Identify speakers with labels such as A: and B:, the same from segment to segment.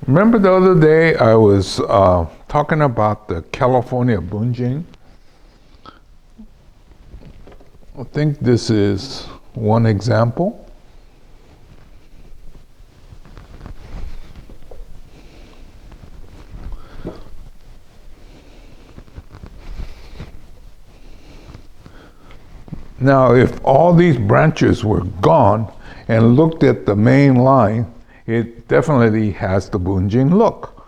A: Remember the other day I was talking about the California Bunjin? I think this is one example. Now, if all these branches were gone and looked at the main line, it definitely has the Bunjin look.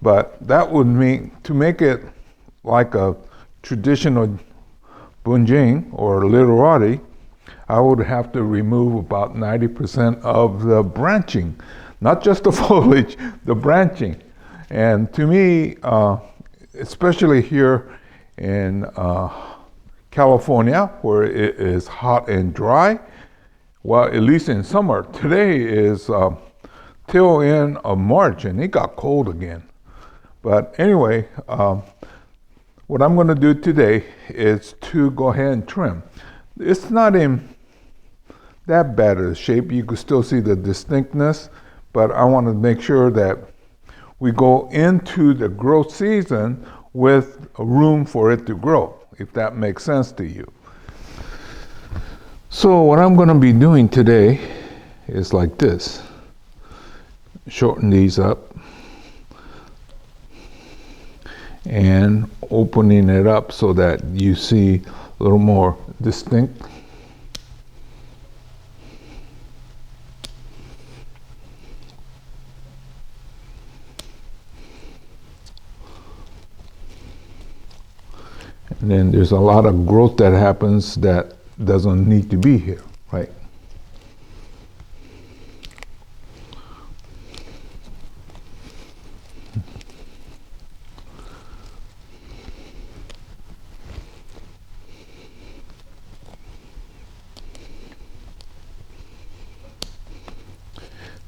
A: But that would mean, to make it like a traditional Bunjin or Literati, I would have to remove about 90% of the branching, not just the foliage, the branching. And to me, especially here in California, where it is hot and dry, well, at least in summer, today is till end of March, and it got cold again. But anyway, what I'm going to do today is to go ahead and trim. It's not in that bad of a shape. You can still see the distinctness, but I want to make sure that we go into the growth season with a room for it to grow, if that makes sense to you. So what I'm going to be doing today is like this. Shorten these up and opening it up so that you see a little more distinct. And then there's a lot of growth that happens that doesn't need to be here, right?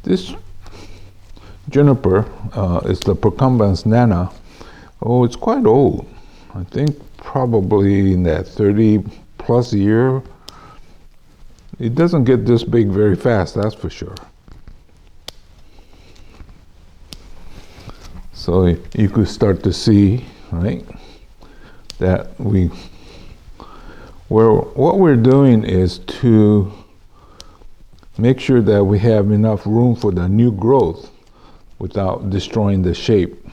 A: This Juniper is the Procumbens nana. Oh, it's quite old. I think probably in that 30 plus year. It doesn't get this big very fast, that's for sure. So you could start to see, right, that what we're doing is to make sure that we have enough room for the new growth without destroying the shape.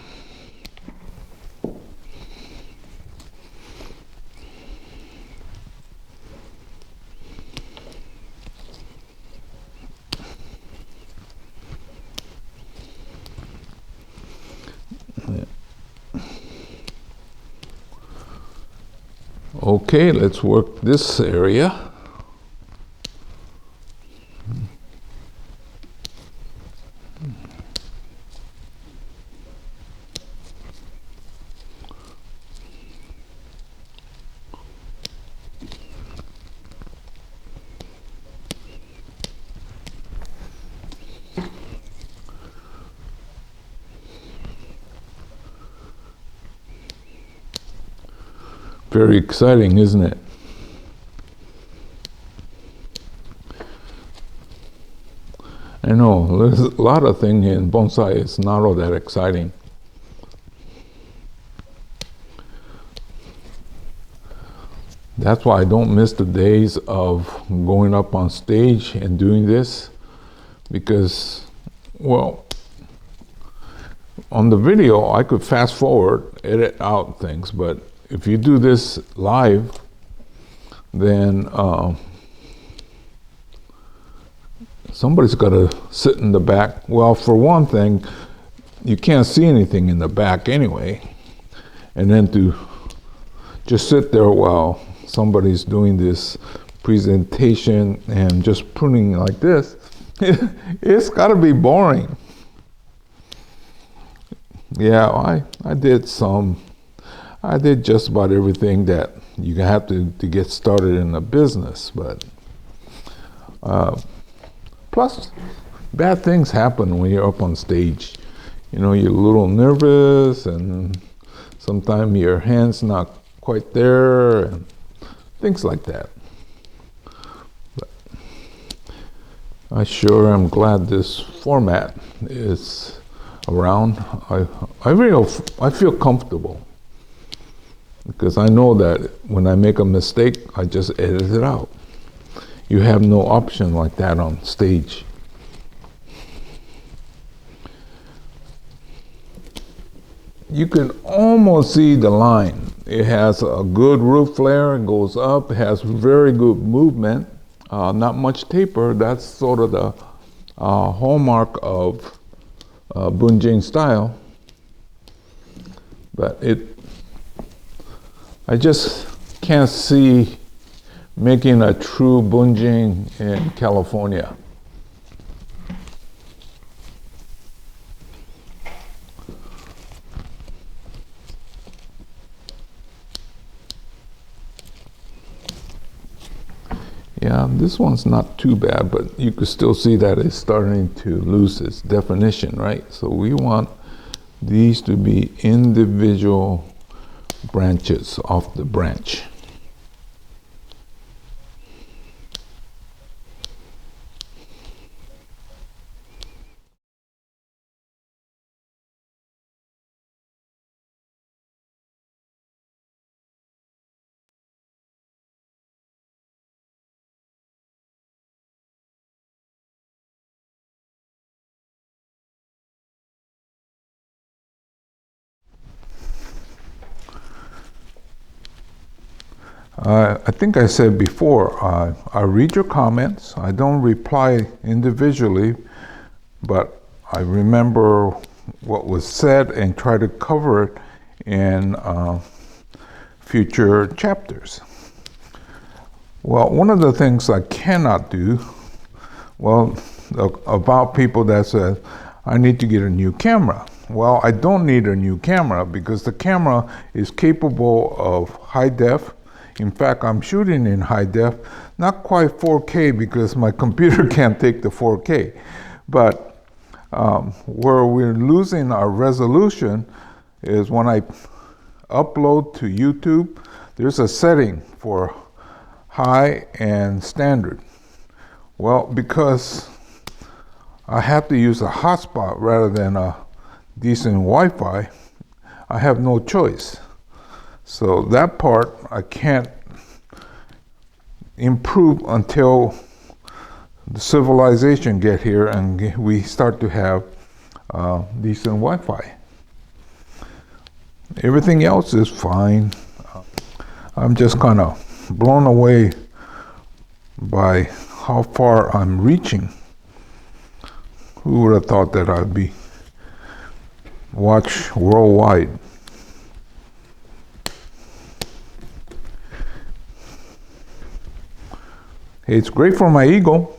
A: Okay, let's work this area. Very exciting, isn't it? I know, there's a lot of things in bonsai, it's not all that exciting. That's why I don't miss the days of going up on stage and doing this, because, well, on the video, I could fast forward, edit out things, but if you do this live, then somebody's got to sit in the back. Well, for one thing, you can't see anything in the back anyway. And then to just sit there while somebody's doing this presentation and just pruning like this, it's got to be boring. Yeah, I did just about everything that you have to get started in a business, but plus bad things happen when you're up on stage. You know, you're a little nervous and sometimes your hand's not quite there and things like that. But I sure am glad this format is around, I feel comfortable because I know that when I make a mistake, I just edit it out. You have no option like that on stage. You can almost see the line. It has a good roof flare, it goes up, it has very good movement, not much taper. That's sort of the hallmark of Bunjin style. But I just can't see making a true Bunjin in California. Yeah, this one's not too bad, but you can still see that it's starting to lose its definition, right? So we want these to be individual branches off the branch. I think I said before, I read your comments. I don't reply individually, but I remember what was said and try to cover it in future chapters. Well, one of the things I cannot do, well, about people that said, I need to get a new camera. Well, I don't need a new camera because the camera is capable of high def. In fact, I'm shooting in high def, not quite 4K because my computer can't take the 4K. But where we're losing our resolution is when I upload to YouTube, there's a setting for high and standard. Well, because I have to use a hotspot rather than a decent Wi-Fi, I have no choice. So that part I can't improve until the civilization get here and we start to have decent Wi-Fi. Everything else is fine. I'm just kind of blown away by how far I'm reaching. Who would have thought that I'd be watched worldwide? Hey, it's great for my ego.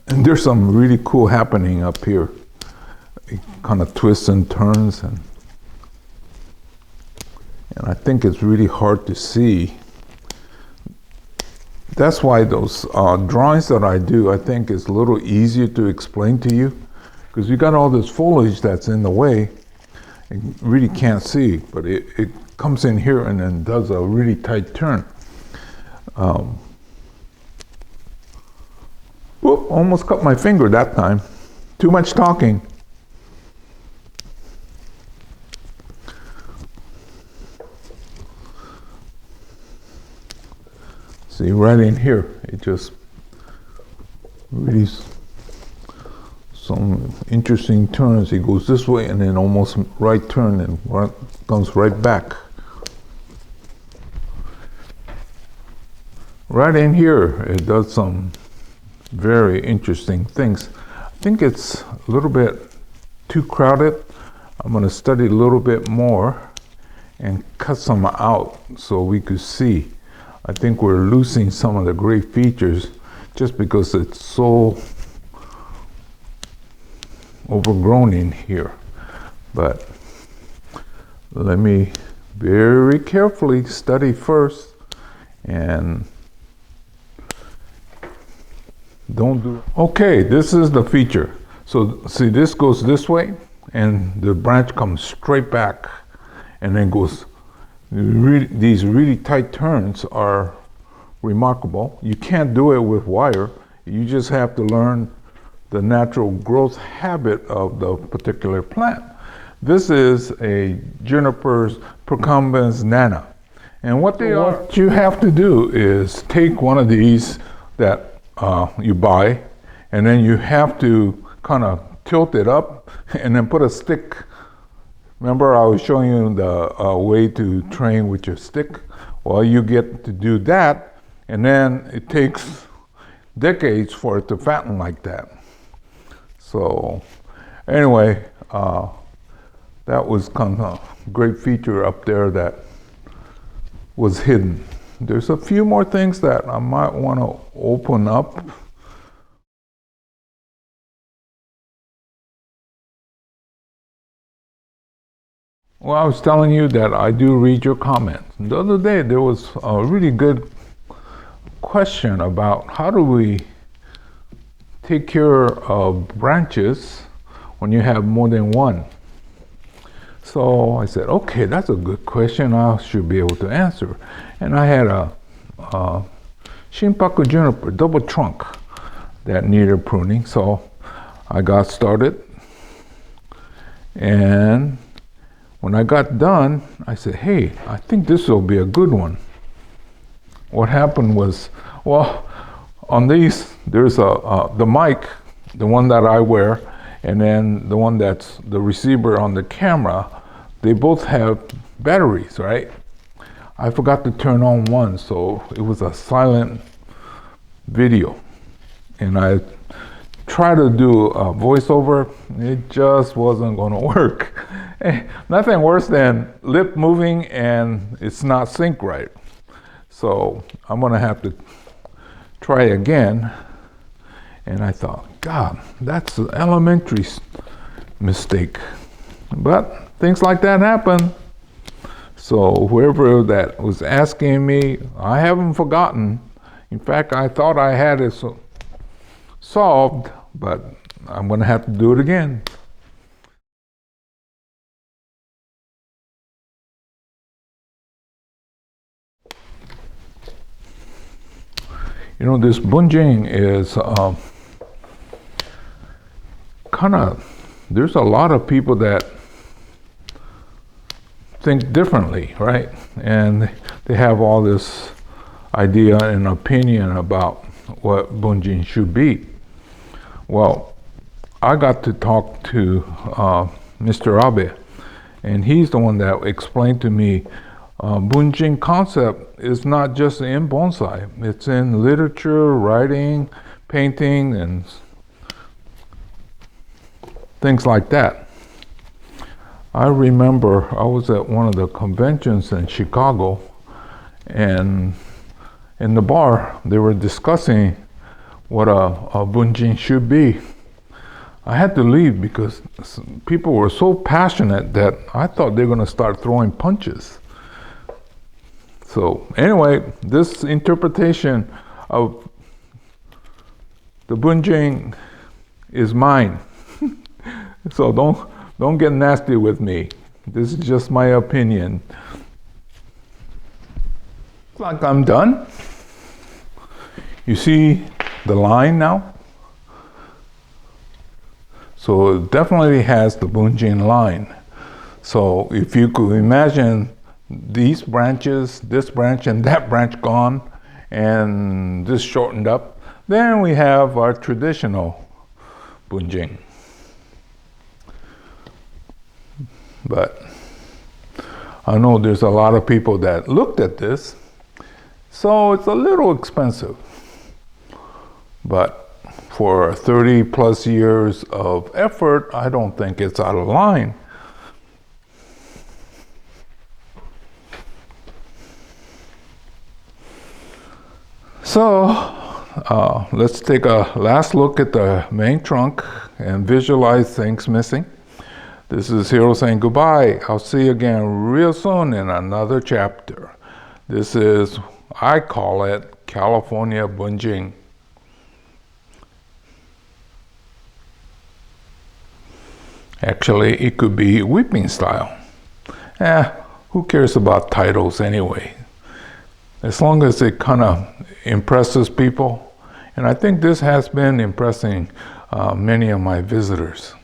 A: And there's some really cool happening up here. It kind of twists and turns, and I think it's really hard to see. That's why those drawings that I do, I think is a little easier to explain to you, because you got all this foliage that's in the way, and you really can't see, but it comes in here and then does a really tight turn. Whoop, almost cut my finger that time. Too much talking. See, right in here, it just really some interesting turns. He goes this way and then almost right turn and comes right back. Right in here, it does some very interesting things. I think it's a little bit too crowded. I'm going to study a little bit more and cut some out so we could see. I think we're losing some of the great features just because it's so overgrown in here. But let me very carefully study first And don't do. Okay, this is the feature. So see, this goes this way, and the branch comes straight back, and then goes. These really tight turns are remarkable. You can't do it with wire. You just have to learn the natural growth habit of the particular plant. This is a Juniper procumbens nana. And what you have to do is take one of these that you buy, and then you have to kind of tilt it up and then put a stick. Remember I was showing you the way to train with your stick? Well, you get to do that, and then it takes decades for it to fatten like that. So anyway, that was kind of a great feature up there that was hidden. There's a few more things that I might want to open up. Well, I was telling you that I do read your comments. The other day there was a really good question about how do we take care of branches when you have more than one. So I said, okay, that's a good question. I should be able to answer. And I had a Shinpaku Juniper double trunk that needed pruning. So I got started. And when I got done, I said, hey, I think this will be a good one. What happened was, well, on these, there's the mic, the one that I wear, and then the one that's the receiver on the camera, they both have batteries, right? I forgot to turn on one, so it was a silent video. And I tried to do a voiceover, it just wasn't gonna work. Nothing worse than lip moving and it's not synced right. So I'm gonna have to try again. And I thought, God, that's an elementary mistake. But things like that happen. So whoever that was asking me, I haven't forgotten. In fact, I thought I had it solved, but I'm gonna have to do it again. You know, this Bunjin is there's a lot of people that think differently, right? And they have all this idea and opinion about what Bunjin should be. Well, I got to talk to Mr. Abe, and he's the one that explained to me Bunjin concept is not just in bonsai. It's in literature, writing, painting, and things like that. I remember I was at one of the conventions in Chicago, and in the bar they were discussing what a Bunjin should be. I had to leave because people were so passionate that I thought they were going to start throwing punches. So anyway, this interpretation of the Bunjin is mine. So don't get nasty with me. This is just my opinion. Looks like I'm done. You see the line now? So it definitely has the Bunjin line. So if you could imagine these branches, this branch and that branch gone, and this shortened up, then we have our traditional Bunjin. But I know there's a lot of people that looked at this, so it's a little expensive. But for 30 plus years of effort, I don't think it's out of line. So let's take a last look at the main trunk and visualize things missing. This is Hiro saying goodbye. I'll see you again real soon in another chapter. This is I call it California Bunjin. Actually, it could be weeping style. Who cares about titles anyway? As long as it kind of impresses people. And I think this has been impressing many of my visitors.